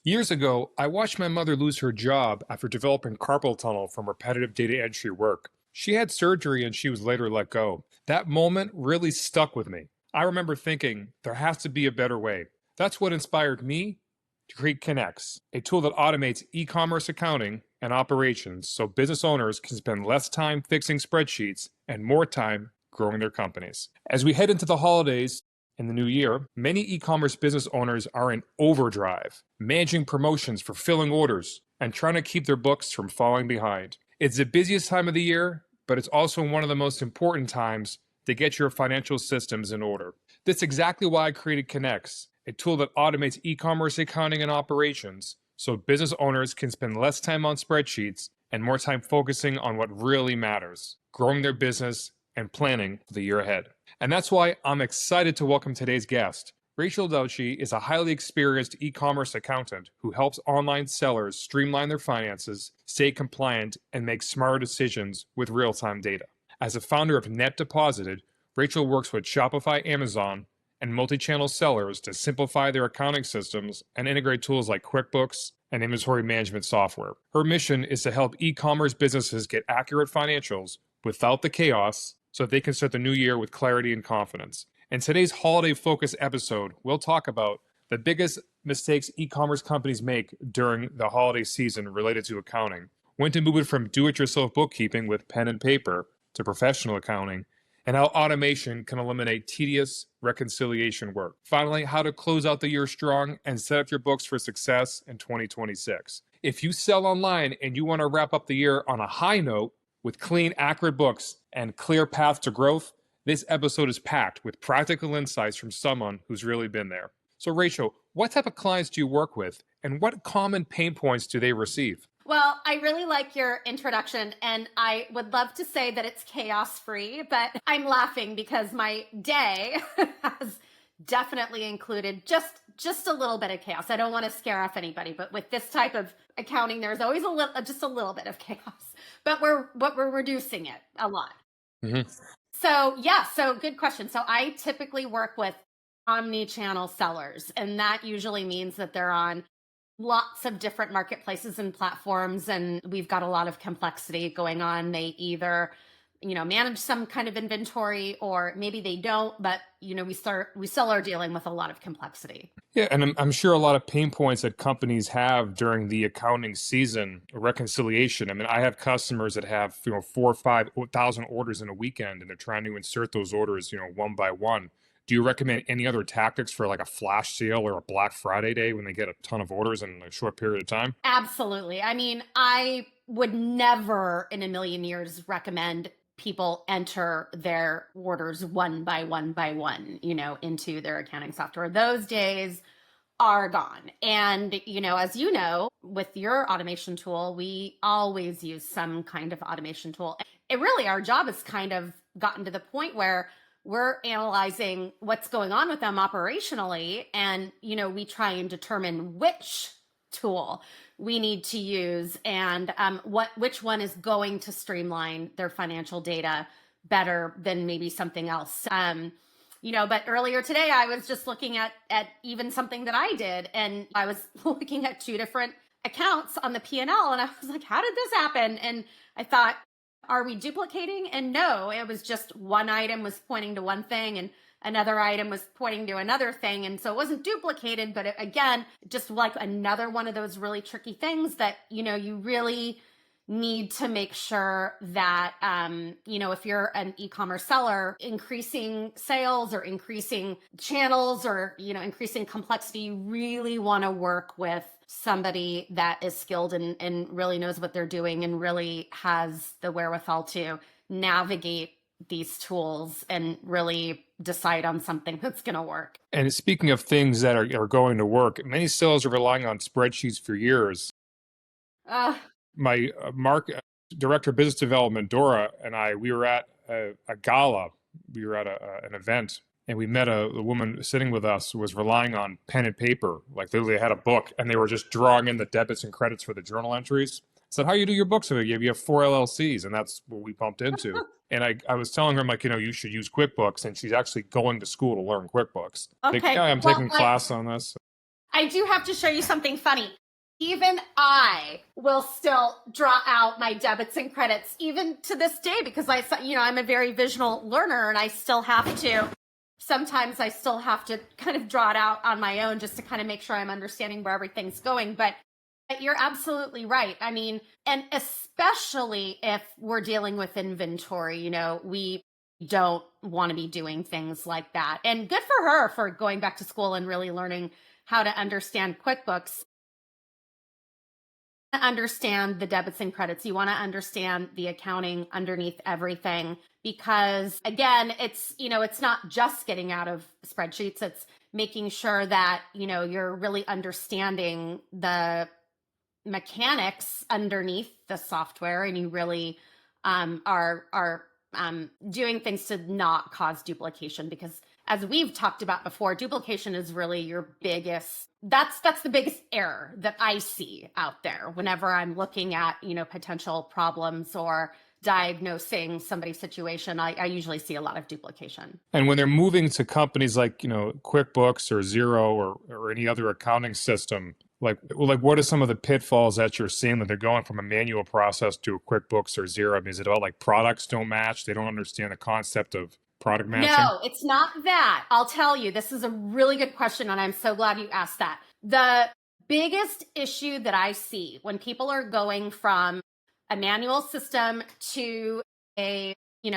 Years ago, I watched my mother lose her job after developing carpal tunnel from repetitive data entry work. She had surgery and she was later let go. That moment really stuck with me. I remember thinking, there has to be a better way. That's what inspired me to create Connex, a tool that automates e-commerce accounting and operations so business owners can spend less time fixing spreadsheets and more time growing their companies. As we head into the holidays, in the new year, many e-commerce business owners are in overdrive, managing promotions, fulfilling orders, and trying to keep their books from falling behind. It's the busiest time of the year, but it's also one of the most important times to get your financial systems in order. That's exactly why I created Connex, a tool that automates e-commerce accounting and operations so business owners can spend less time on spreadsheets and more time focusing on what really matters, growing their business and planning for the year ahead. And that's why I'm excited to welcome today's guest. Rachel Dauchy is a highly experienced e-commerce accountant who helps online sellers streamline their finances, stay compliant, and make smarter decisions with real-time data. As a founder of Net Deposited, Rachel works with Shopify, Amazon, and multi-channel sellers to simplify their accounting systems and integrate tools like QuickBooks and inventory management software. Her mission is to help e-commerce businesses get accurate financials without the chaos so that they can start the new year with clarity and confidence. In today's holiday focus episode, we'll talk about the biggest mistakes e-commerce companies make during the holiday season related to accounting, when to move it from do-it-yourself bookkeeping with pen and paper to professional accounting, and how automation can eliminate tedious reconciliation work. Finally, how to close out the year strong and set up your books for success in 2026. If you sell online and you want to wrap up the year on a high note with clean, accurate books and clear path to growth, this episode is packed with practical insights from someone who's really been there. So Rachel, what type of clients do you work with and what common pain points do they receive? Well, I really like your introduction, and I would love to say that it's chaos-free, but I'm laughing because my day has definitely included just a little bit of chaos. I don't want to scare off anybody, but with this type of accounting, there's always just a little bit of chaos, but we're reducing it a lot. Mm-hmm. So good question. So I typically work with omni-channel sellers, and that usually means that they're on lots of different marketplaces and platforms, and we've got a lot of complexity going on. They either, manage some kind of inventory, or maybe they don't, but we still are dealing with a lot of complexity. Yeah, and I'm sure a lot of pain points that companies have during the accounting season, reconciliation. I mean, I have customers that have 4,000 or 5,000 orders in a weekend, and they're trying to insert those orders, one by one. Do you recommend any other tactics for like a flash sale or a Black Friday day when they get a ton of orders in a short period of time? Absolutely. I mean, I would never in a million years recommend people enter their orders one by one by one, into their accounting software. Those days are gone. And, as you know, with your automation tool, we always use some kind of automation tool. It really, our job has kind of gotten to the point where we're analyzing what's going on with them operationally. And, we try and determine which tool we need to use and which one is going to streamline their financial data better than maybe something else. But earlier today, I was just looking at even something that I did, and I was looking at two different accounts on the P&L, and I was like, how did this happen? And I thought, are we duplicating? And no, it was just one item was pointing to one thing and another item was pointing to another thing. And so it wasn't duplicated, but again, just like another one of those really tricky things that, you really need to make sure that, if you're an e-commerce seller, increasing sales or increasing channels or, increasing complexity, you really want to work with somebody that is skilled and really knows what they're doing and really has the wherewithal to navigate these tools and really decide on something that's going to work. And speaking of things that are going to work, many sellers are relying on spreadsheets for years. My director of business development, Dora, and we were at a gala. We were at an event, and we met a woman sitting with us who was relying on pen and paper. Like literally had a book, and they were just drawing in the debits and credits for the journal entries. I said, how do you do your books? So you have 4 LLCs, and that's what we bumped into. And I was telling her, I'm like, you should use QuickBooks, and she's actually going to school to learn QuickBooks. Okay. I'm taking class on this. I do have to show you something funny. Even I will still draw out my debits and credits even to this day because I'm a very visual learner and sometimes I still have to kind of draw it out on my own just to kind of make sure I'm understanding where everything's going. But you're absolutely right. I mean, and especially if we're dealing with inventory, we don't want to be doing things like that. And good for her for going back to school and really learning how to understand QuickBooks, understand the debits and credits. You want to understand the accounting underneath everything because again, it's not just getting out of spreadsheets. It's making sure that, you're really understanding the mechanics underneath the software and you really are doing things to not cause duplication because as we've talked about before, duplication is really that's the biggest error that I see out there whenever I'm looking at, potential problems or diagnosing somebody's situation. I usually see a lot of duplication. And when they're moving to companies like, QuickBooks or Xero or any other accounting system, like what are some of the pitfalls that you're seeing that they're going from a manual process to a QuickBooks or Xero? I mean, is it all like products don't match? They don't understand the concept of product matching? No, it's not that. I'll tell you, this is a really good question, and I'm so glad you asked that. The biggest issue that I see when people are going from a manual system to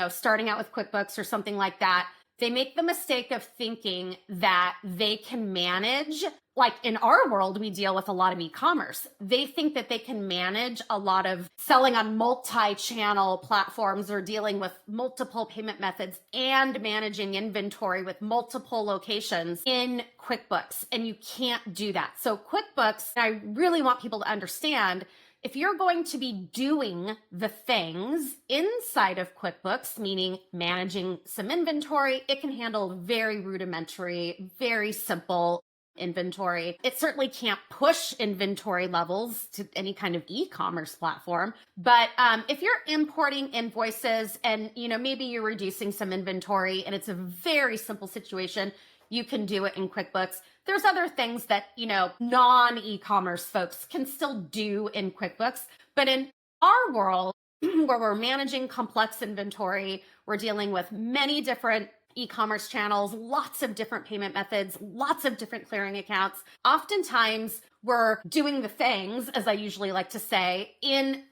starting out with QuickBooks or something like that, they make the mistake of thinking that they can manage, like in our world, we deal with a lot of e-commerce. They think that they can manage a lot of selling on multi-channel platforms or dealing with multiple payment methods and managing inventory with multiple locations in QuickBooks. And you can't do that. So QuickBooks, I really want people to understand, if you're going to be doing the things inside of QuickBooks, meaning managing some inventory, it can handle very rudimentary, very simple inventory. It certainly can't push inventory levels to any kind of e-commerce platform. But if you're importing invoices and, maybe you're reducing some inventory and it's a very simple situation, you can do it in QuickBooks. There's other things that, non-e-commerce folks can still do in QuickBooks. But in our world, where we're managing complex inventory, we're dealing with many different e-commerce channels, lots of different payment methods, lots of different clearing accounts. Oftentimes, we're doing the things, as I usually like to say, in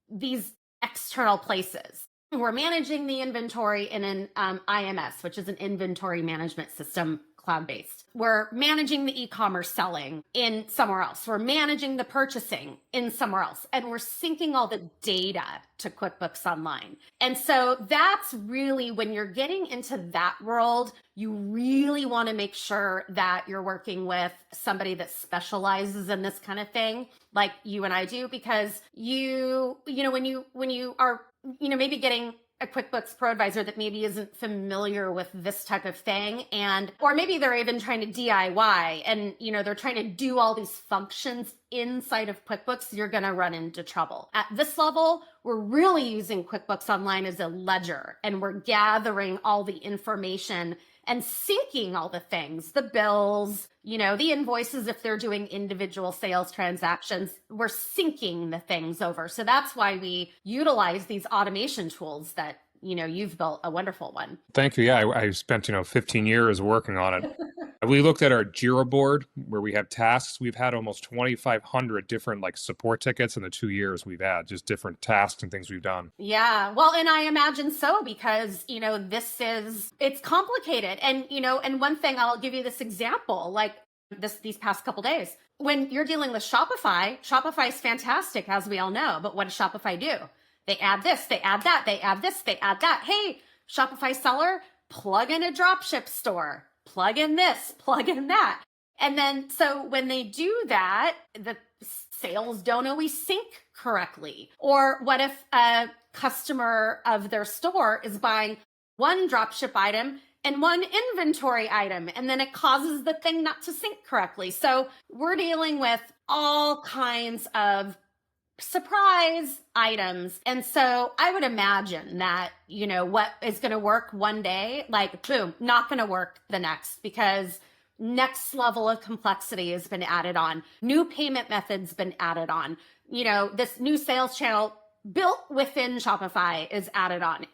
these external places. We're managing the inventory in an IMS, which is an inventory management system, cloud-based. We're managing the e-commerce selling in somewhere else. We're managing the purchasing in somewhere else. And we're syncing all the data to QuickBooks Online. And so that's really, when you're getting into that world, you really want to make sure that you're working with somebody that specializes in this kind of thing, like you and I do, because when you are maybe getting a QuickBooks Pro advisor that maybe isn't familiar with this type of thing, or maybe they're even trying to DIY and, they're trying to do all these functions inside of QuickBooks, you're going to run into trouble. At this level, we're really using QuickBooks Online as a ledger, and we're gathering all the information and syncing all the things, the bills, the invoices, if they're doing individual sales transactions, we're syncing the things over. So that's why we utilize these automation tools that, you've built a wonderful one. Thank you. Yeah, I spent, 15 years working on it. We looked at our Jira board where we have tasks. We've had almost 2,500 different support tickets in the 2 years we've had, just different tasks and things we've done. Yeah, well, and I imagine so because, it's complicated. And, and one thing, I'll give you this example, these past couple days, when you're dealing with Shopify is fantastic, as we all know, but what does Shopify do? They add this, they add that, they add this, they add that. Hey, Shopify seller, plug in a dropship store, plug in this, plug in that. And then, so when they do that, the sales don't always sync correctly. Or what if a customer of their store is buying one dropship item and one inventory item, and then it causes the thing not to sync correctly. So we're dealing with all kinds of surprise items. And so I would imagine that, what is going to work one day, boom, not going to work the next, because next level of complexity has been added on. New payment methods been added on. This new sales channel built within Shopify is added on.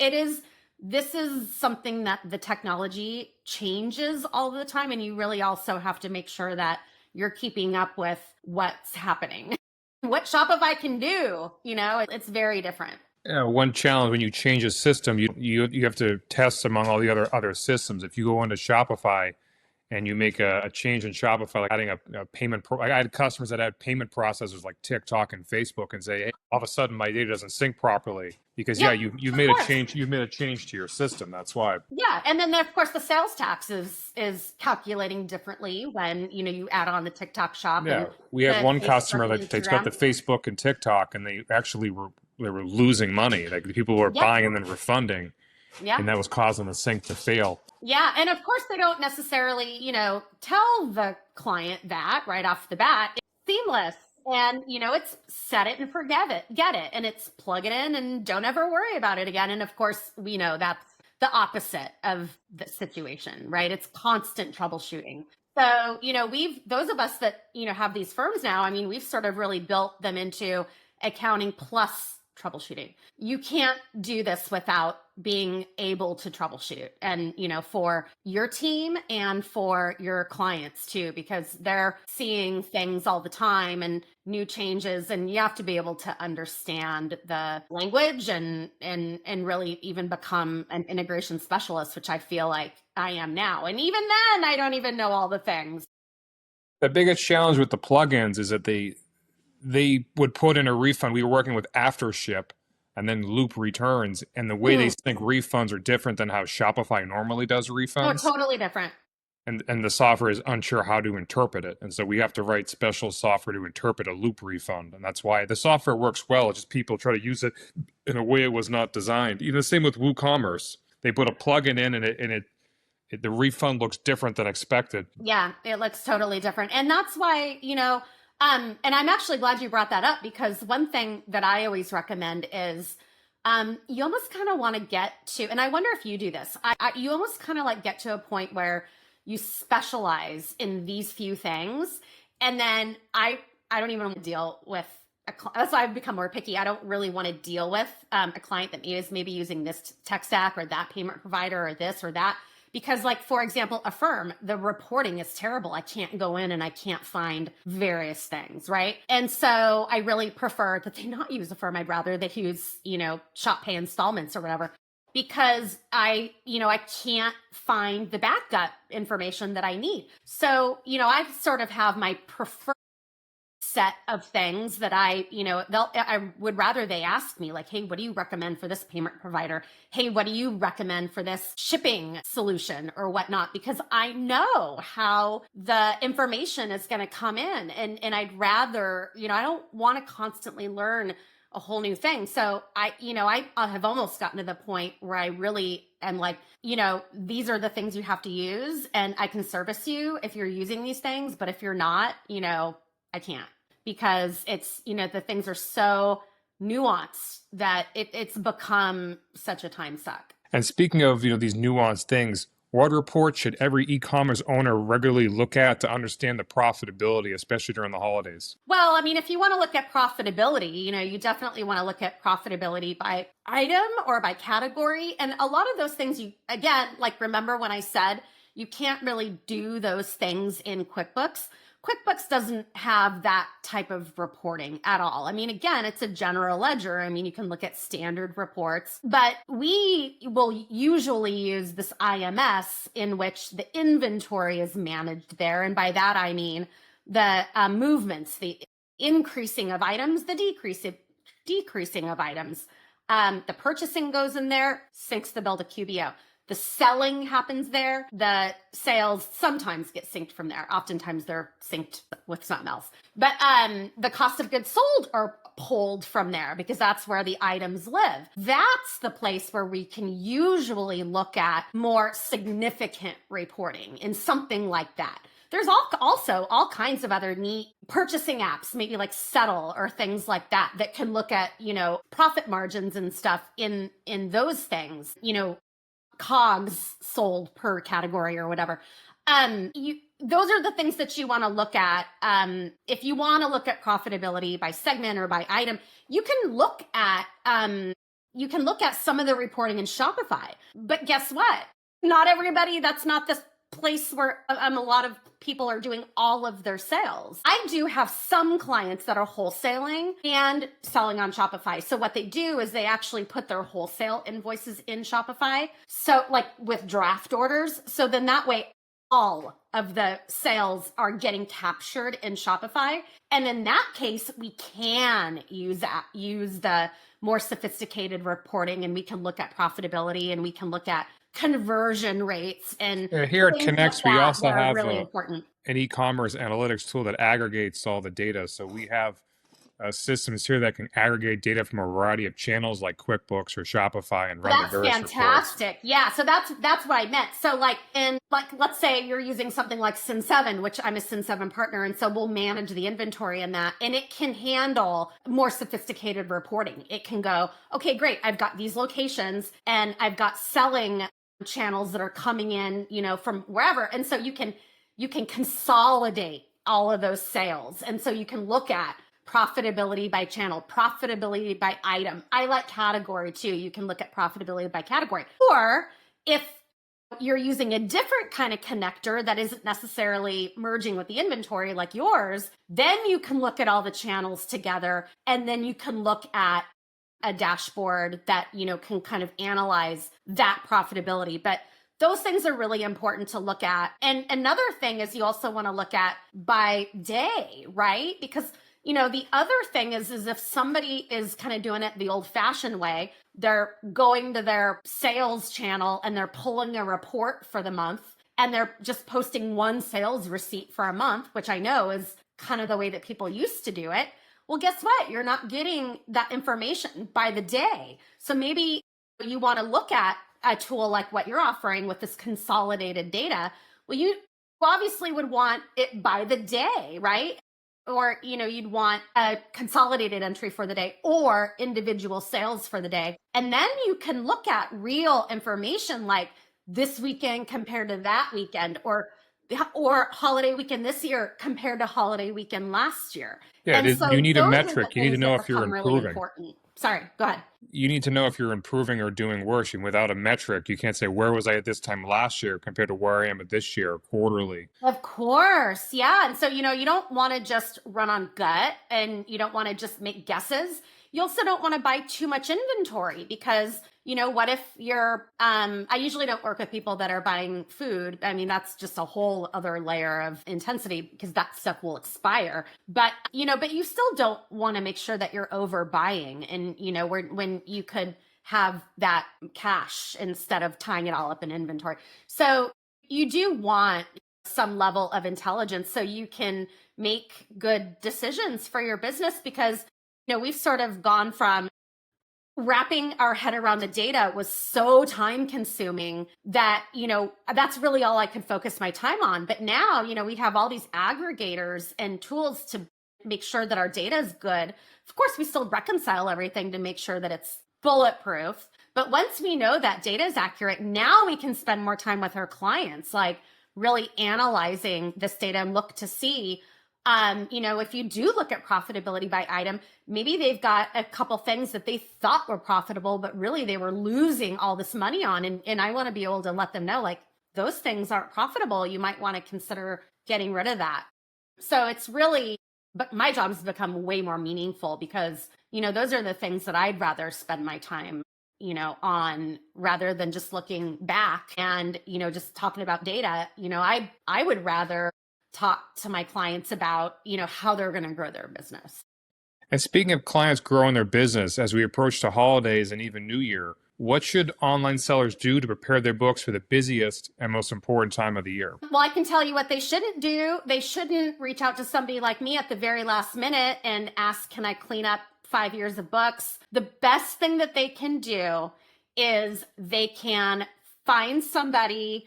This is something that the technology changes all the time. And you really also have to make sure that you're keeping up with what's happening. What Shopify can do, it's very different. One challenge when you change a system, you have to test among all the other systems. If you go into Shopify and you make a change in Shopify, like adding a payment, I had customers that had payment processors like TikTok and Facebook, and say, hey, all of a sudden my data doesn't sync properly because you've made a change. You've made a change to your system. That's why. Yeah, and then of course the sales tax is calculating differently when you add on the TikTok shop. Yeah, and we have one Facebook customer and that they got the Facebook and TikTok, and they actually were losing money. Like the people were buying and then refunding, and that was causing the sync to fail. Yeah, and of course they don't necessarily tell the client that right off the bat. It's seamless, and it's set it and forget it, get it, and it's plug it in and don't ever worry about it again. And of course we know that's the opposite of the situation, right? It's constant troubleshooting. So, those of us that, have these firms now, I mean, we've sort of really built them into accounting plus troubleshooting. You can't do this without being able to troubleshoot, and, for your team and for your clients too, because they're seeing things all the time and new changes, and you have to be able to understand the language and really even become an integration specialist, which I feel like I am now. And even then, I don't even know all the things. The biggest challenge with the plugins is that they would put in a refund. We were working with AfterShip and then Loop returns, and the way they think refunds are different than how Shopify normally does refunds. Oh, totally different. And the software is unsure how to interpret it. And so we have to write special software to interpret a loop refund. And that's why the software works well. It's just people try to use it in a way it was not designed. Even the same with WooCommerce. They put a plugin in and the refund looks different than expected. Yeah, it looks totally different. And that's why, and I'm actually glad you brought that up, because one thing that I always recommend is you almost kind of want to get to, and I wonder if you do this, you almost kind of like get to a point where you specialize in these few things. And then I don't even want to deal with that's why I've become more picky. I don't really want to deal with a client that is maybe using this tech stack or that payment provider or this or that. Because, like, for example, Affirm, the reporting is terrible. I can't go in and I can't find various things, right? And so I really prefer that they not use Affirm. I'd rather they use, Shop Pay installments or whatever, because I can't find the backup information that I need. So, I sort of have my preferred set of things that I would rather they ask me, like, hey, what do you recommend for this payment provider? Hey, what do you recommend for this shipping solution or whatnot? Because I know how the information is going to come in, and I'd rather, I don't want to constantly learn a whole new thing. So I have almost gotten to the point where I really am like, these are the things you have to use, and I can service you if you're using these things, but if you're not, I can't. Because it's, the things are so nuanced that it's become such a time suck. And speaking of, these nuanced things, what reports should every e-commerce owner regularly look at to understand the profitability, especially during the holidays? Well, I mean, if you want to look at profitability, you definitely want to look at profitability by item or by category. And a lot of those things, remember when I said you can't really do those things in QuickBooks? QuickBooks doesn't have that type of reporting at all. I mean, again, it's a general ledger. I mean, you can look at standard reports, but we will usually use this IMS in which the inventory is managed there. And by that, I mean the movements, the increasing of items, the decreasing of items. The purchasing goes in there, syncs the bill to QBO. The selling happens there. The sales sometimes get synced from there. Oftentimes they're synced with something else. But the cost of goods sold are pulled from there because that's where the items live. That's the place where we can usually look at more significant reporting in something like that. There's also all kinds of other neat purchasing apps, maybe like Settle or things like that, that can look at, profit margins and stuff in those things, COGS sold per category or whatever. those are the things that you want to look at. If you want to look at profitability by segment or by item, you can look at some of the reporting in Shopify. But guess what? Not everybody, that's not the place where a lot of people are doing all of their sales. I do have some clients that are wholesaling and selling on Shopify. So what they do is they actually put their wholesale invoices in Shopify. So like with draft orders. So then that way, all of the sales are getting captured in Shopify. And in that case, we can use the more sophisticated reporting, and we can look at profitability, and we can look at conversion rates and Here at things like Connex, we also that are have really important. an e-commerce analytics tool that aggregates all the data. So we have systems here that can aggregate data from a variety of channels like QuickBooks or Shopify and run the That's various reports. fantastic. Yeah, so that's what I meant. So like let's say you're using something like Sin7, which I'm a Sin7 partner, and so we'll manage the inventory in that, and it can handle more sophisticated reporting. It can go, okay, great, I've got these locations and I've got selling channels that are coming in, from wherever. And so you can consolidate all of those sales. And so you can look at profitability by channel, profitability by item. I like category too. You can look at profitability by category. Or if you're using a different kind of connector that isn't necessarily merging with the inventory like yours, then you can look at all the channels together, and then you can look at a dashboard that, can kind of analyze that profitability. But those things are really important to look at. And another thing is you also want to look at by day, right? Because the other thing is if somebody is kind of doing it the old fashioned way, they're going to their sales channel and they're pulling a report for the month and they're just posting one sales receipt for a month, which I know is kind of the way that people used to do it. Well, guess what? You're not getting that information by the day. So maybe you want to look at a tool like what you're offering with this consolidated data. Well, you obviously would want it by the day, right? Or, you'd want a consolidated entry for the day or individual sales for the day. And then you can look at real information like this weekend compared to that weekend, or holiday weekend this year compared to holiday weekend last year. Yeah, And so you need a those are the metric. You need to things know that if you're become really improving. important. Sorry, go ahead. You need to know if you're improving or doing worse. And without a metric, you can't say, where was I at this time last year compared to where I am at this year quarterly. Of course. Yeah. And so, you don't want to just run on gut, and you don't want to just make guesses. You also don't want to buy too much inventory because, what if you're, I usually don't work with people that are buying food. I mean, that's just a whole other layer of intensity because that stuff will expire. But, but you still don't want to make sure that you're overbuying, and, when you could have that cash instead of tying it all up in inventory. So you do want some level of intelligence so you can make good decisions for your business, because we've sort of gone from wrapping our head around the data was so time consuming that that's really all I could focus my time on. But now we have all these aggregators and tools to make sure that our data is good. Of course, we still reconcile everything to make sure that it's bulletproof, but once we know that data is accurate, now we can spend more time with our clients, like really analyzing this data and look to see, if you do look at profitability by item, maybe they've got a couple things that they thought were profitable, but really they were losing all this money on. And I want to be able to let them know, like, those things aren't profitable. You might want to consider getting rid of that. So it's really, but my job has become way more meaningful because, those are the things that I'd rather spend my time on, rather than just looking back and, just talking about data. I would rather talk to my clients about, how they're going to grow their business. And speaking of clients growing their business, as we approach the holidays and even New Year, what should online sellers do to prepare their books for the busiest and most important time of the year? Well, I can tell you what they shouldn't do. They shouldn't reach out to somebody like me at the very last minute and ask, can I clean up 5 years of books? The best thing that they can do is they can find somebody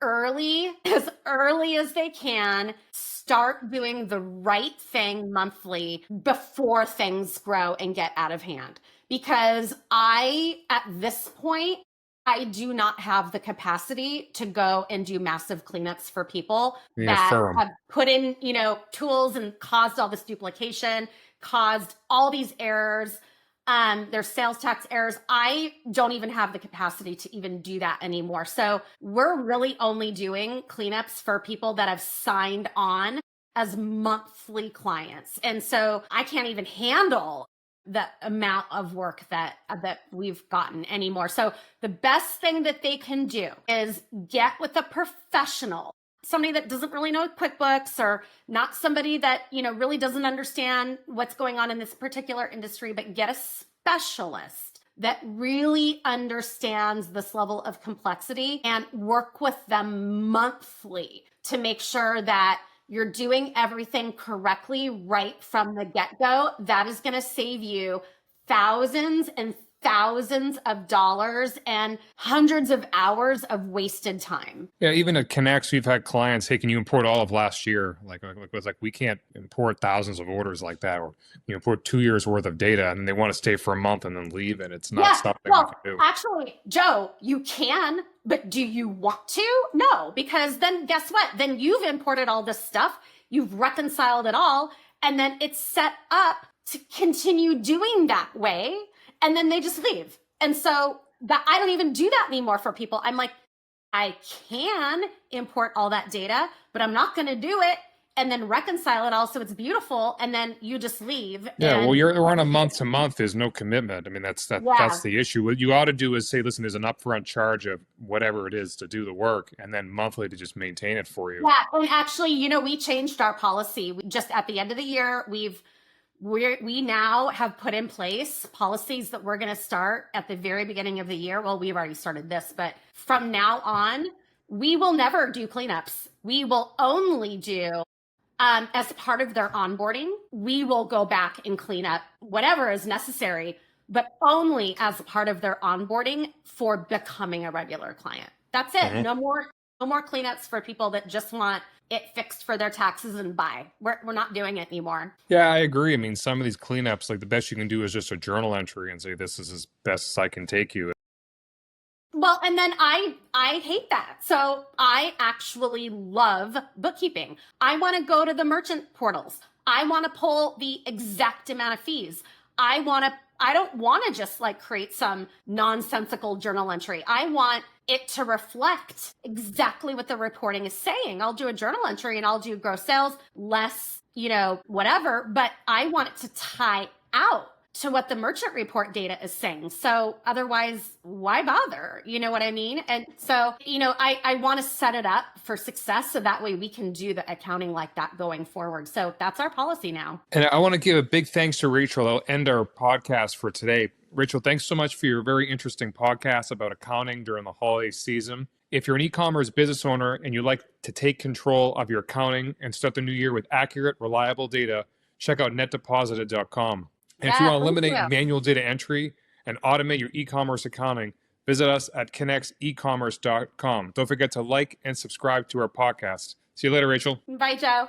early as they can, start doing the right thing monthly before things grow and get out of hand. Because at this point, I do not have the capacity to go and do massive cleanups for people Yeah, that firm. have put in, tools and caused all this duplication, caused all these errors, their sales tax errors. I don't even have the capacity to even do that anymore. So we're really only doing cleanups for people that have signed on as monthly clients. And so I can't even handle the amount of work that we've gotten anymore. So the best thing that they can do is get with a professional, somebody that doesn't really know QuickBooks, or not somebody that, really doesn't understand what's going on in this particular industry, but get a specialist that really understands this level of complexity and work with them monthly to make sure that you're doing everything correctly right from the get-go. That is going to save you thousands and thousands of dollars and hundreds of hours of wasted time. Yeah, even at Connex, we've had clients, hey, can you import all of last year? It's like we can't import thousands of orders like that, or import 2 years worth of data, and they want to stay for a month and then leave, and it's not Yeah, something we well, can do. actually, Joe, you can, but do you want to? No, because then guess what? Then you've imported all this stuff, you've reconciled it all, and then it's set up to continue doing that way, and then they just leave. And so that I don't even do that anymore for people. I'm like, I can import all that data, but I'm not going to do it and then reconcile it all so it's beautiful, and then you just leave. Yeah, well, And you're on a month to month. There's no commitment. I mean, that's yeah, the issue. What you ought to do is say, listen, there's an upfront charge of whatever it is to do the work, and then monthly to just maintain it for you. yeah. And actually, we changed our policy. Just at the end of the year, we now have put in place policies that we're going to start at the very beginning of the year. Well, we've already started this, but from now on, we will never do cleanups. We will only do, as part of their onboarding, we will go back and clean up whatever is necessary, but only as a part of their onboarding for becoming a regular client. That's it. Mhm. No more cleanups for people that just want it fixed for their taxes and buy. We're not doing it anymore. Yeah, I agree. I mean, some of these cleanups, like the best you can do is just a journal entry and say, this is as best as I can take you. Well, and then I hate that. So I actually love bookkeeping. I want to go to the merchant portals. I want to pull the exact amount of fees. I don't want to just like create some nonsensical journal entry. I want it to reflect exactly what the reporting is saying. I'll do a journal entry and I'll do gross sales, less, whatever, but I want it to tie out to what the merchant report data is saying. So otherwise, why bother? You know what I mean? And so, I want to set it up for success so that way we can do the accounting like that going forward. So that's our policy now. And I want to give a big thanks to Rachel. I'll end our podcast for today. Rachel, thanks so much for your very interesting podcast about accounting during the holiday season. If you're an e-commerce business owner and you'd like to take control of your accounting and start the new year with accurate, reliable data, check out netdeposited.com. And if you Yeah, want to thank eliminate you. manual data entry and automate your e-commerce accounting, visit us at connexecommerce.com. Don't forget to like and subscribe to our podcast. See you later, Rachel. Bye, Joe.